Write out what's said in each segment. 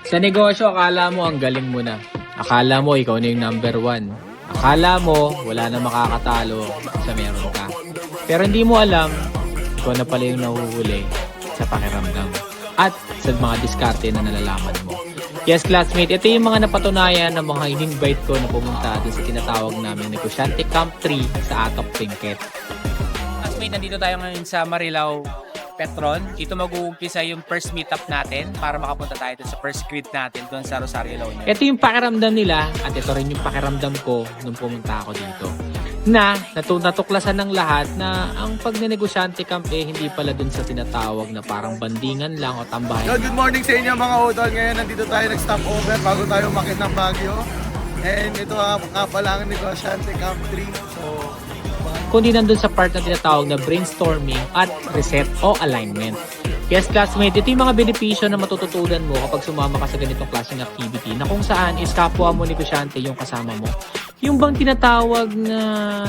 Sa negosyo, akala mo ang galing mo na. Akala mo ikaw na yung number one. Akala mo wala na makakatalo sa meron ka. Pero hindi mo alam, ikaw na pala yung nahuhuli sa pakiramdam at sa mga diskarte na nalalaman mo. Yes, classmate, ito yung mga napatunayan ng mga in-invite ko na pumunta dun sa tinatawag namin Negosyante Camp 3 sa Atok Benguet. Classmate, nandito tayo ngayon sa Marilao Petron. Dito mag-uumpisa yung first meetup natin para makapunta tayo dun sa first grid natin dun sa Rosario La Union. Ito yung pakiramdam nila at ito rin yung pakiramdam ko nung pumunta ako dito. Na natuklasan ng lahat na ang pagnenegosyante camp hindi pala dun sa tinatawag na parang bandingan lang o tambahan. Good morning sa inyo mga utol. Ngayon nandito tayo nag-stop over bago tayo umakyat ng Baguio. And ito nga pala ang Negosyante Camp 3. So, kundi nandun sa part na tinatawag na brainstorming at reset o alignment. Yes, classmate, ito yung mga benepisyo na matututunan mo kapag sumama ka sa ganitong klaseng activity na kung saan is kapwa mo negosyante yung kasama mo. Yung bang tinatawag na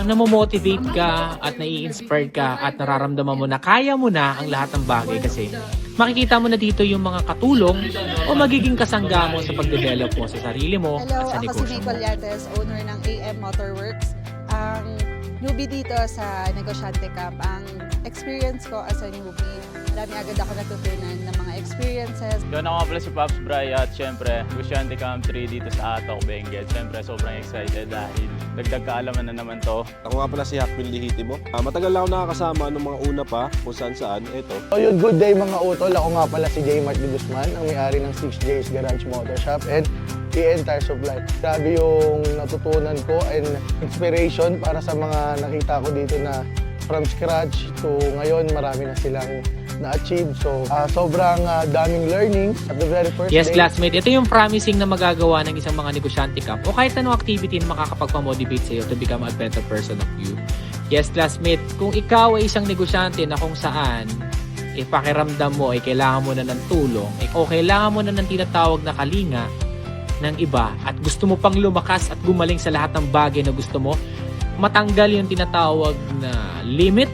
namomotivate ka at nai-inspire ka at nararamdaman mo na kaya mo na ang lahat ng bagay kasi makikita mo na dito yung mga katulong o magiging kasangga mo sa pagdevelop mo sa sarili mo at sa negosyo mo. Hello, ako si Nicole Yates, owner ng AM Motorworks. Ang newbie dito sa Negosyante Camp. Ang experience ko as a newbie, marami agad ako natutunan ng mga experiences. Yun ako pala si Pops Bray at syempre Negosyante Camp 3 dito sa Atok Benguet. Syempre sobrang excited dahil dagdag kaalaman na naman to. Ako nga pala si Hakbil Lihitimo. Matagal na ako nakakasama nung mga una pa kung saan. Ito. So yun, good day mga utol. Ako nga pala si J. Mart de Guzman, ang may-ari ng 6J's Garage Motor Shop and EN Tire Supply. Grabe yung natutunan ko and inspiration para sa mga nakita ko dito na from scratch to ngayon marami na silang na-achieve. So, sobrang daming learning at the very first Yes, day. classmate, ito yung promising na magagawa ng isang mga negosyante camp o kahit anong activity na makakapagpamotivate sa'yo to become a better person of you. Yes, classmate, kung ikaw ay isang negosyante na kung saan pakiramdam mo ay kailangan mo na ng tulong o kailangan mo na ng tinatawag na kalinga ng iba at gusto mo pang lumakas at gumaling sa lahat ng bagay na gusto mo, matanggal yung tinatawag na limit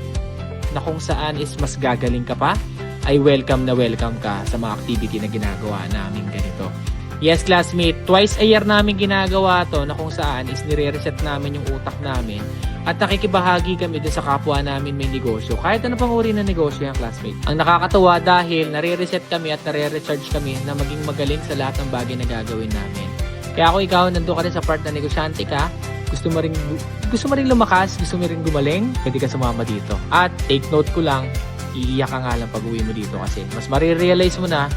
na kung saan is mas gagaling ka pa, ay welcome na welcome ka sa mga activity na ginagawa namin ganito. Yes, classmate, twice a year namin ginagawa to na kung saan is nire-reset namin yung utak namin at nakikibahagi kami dun sa kapwa namin may negosyo. Kahit ano pang uri ng negosyo yung classmate. Ang nakakatuwa dahil nare-reset kami at nare-recharge kami na maging magaling sa lahat ng bagay na gagawin namin. Kaya ako ikaw, nandun ka rin sa part na negosyante ka, gusto mo rin lumakas, gusto mo rin gumaling, pwede ka sumama dito. At take note ko lang, iiyak ka nga lang pag uwi mo dito kasi mas marirealize mo na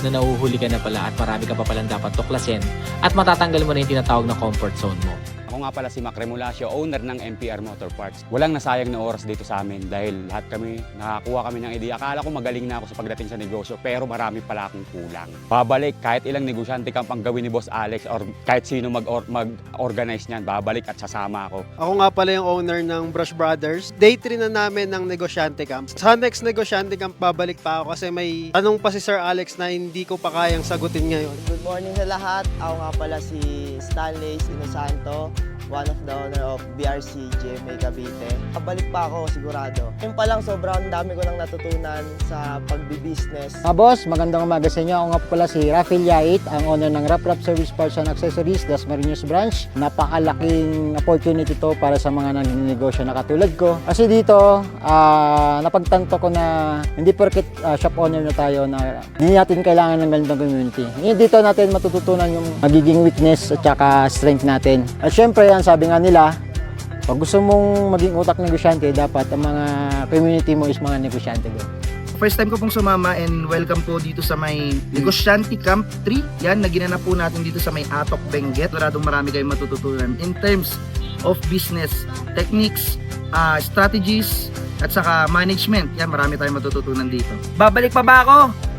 nahuhuli ka na pala at marami ka pa palang dapat tuklasin at matatanggal mo na yung tinatawag na comfort zone mo. Ako nga pala si Mac Remulacio, owner ng MPR Motor Parts. Walang nasayang na oras dito sa amin dahil lahat kami, nakakuha kami ng ideya. Akala ko magaling na ako sa pagdating sa negosyo pero marami pala akong kulang. Babalik kahit ilang negosyante camp ang gawin ni Boss Alex or kahit sino mag-organize niyan, babalik at sasama ako. Ako nga pala yung owner ng Brush Brothers. Day 3 na namin ng Negosyante Camp. Sa next Negosyante Camp, babalik pa ako kasi may tanong pa si Sir Alex na hindi ko pa kayang sagutin ngayon. Good morning sa lahat. Ako nga pala si Stanley Sinosanto, one of the owner of BRC GMA Cavite. Kabalik pa ako sigurado. Yung pa lang sobrang dami ko nang natutunan sa pagbi-business. Boss, magandang umaga sa inyo. Ako nga pala si Rafael Yait, ang owner ng Rap Service Parts and Accessories, Dasmariños Branch. Napakalaking opportunity to para sa mga naninegosyo na katulad ko. Kasi dito, napagtanto ko na hindi porket shop owner na tayo na hindi natin kailangan ng ganitong community. Dito natin matututunan yung magiging weakness at saka strength natin. At syempre, sabi nga nila, pag gusto mong maging utak negosyante, dapat ang mga community mo is mga negosyante din. First time ko pong sumama and welcome po dito sa may Negosyante Camp 3. Yan, naginanap po natin dito sa may Atok Benguet. Maraming marami kayong matututunan in terms of business techniques, strategies, at saka management. Yan, marami tayong matututunan dito. Babalik pa ba ako?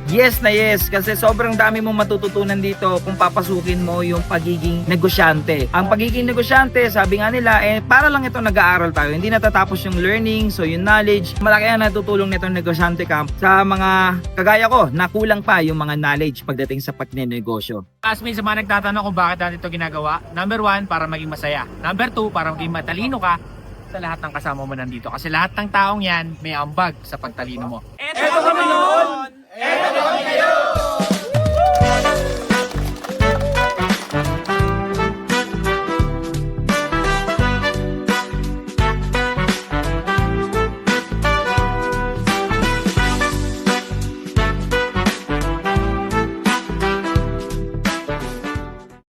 Yes na yes, kasi sobrang dami mong matututunan dito kung papasukin mo yung pagiging negosyante. Ang pagiging negosyante, sabi nga nila, para lang ito nag-aaral tayo. Hindi natatapos yung learning, so yung knowledge. Malaki ang natutulong nitong negosyante camp sa mga kagaya ko na kulang pa yung mga knowledge pagdating sa pagnenegosyo. Classmates, sa mga nagtatanong kung bakit natin ito ginagawa, number 1, para maging masaya. Number 2, para maging matalino ka sa lahat ng kasama mo nandito. Kasi lahat ng taong yan may ambag sa pagtalino mo. Eto kami noon!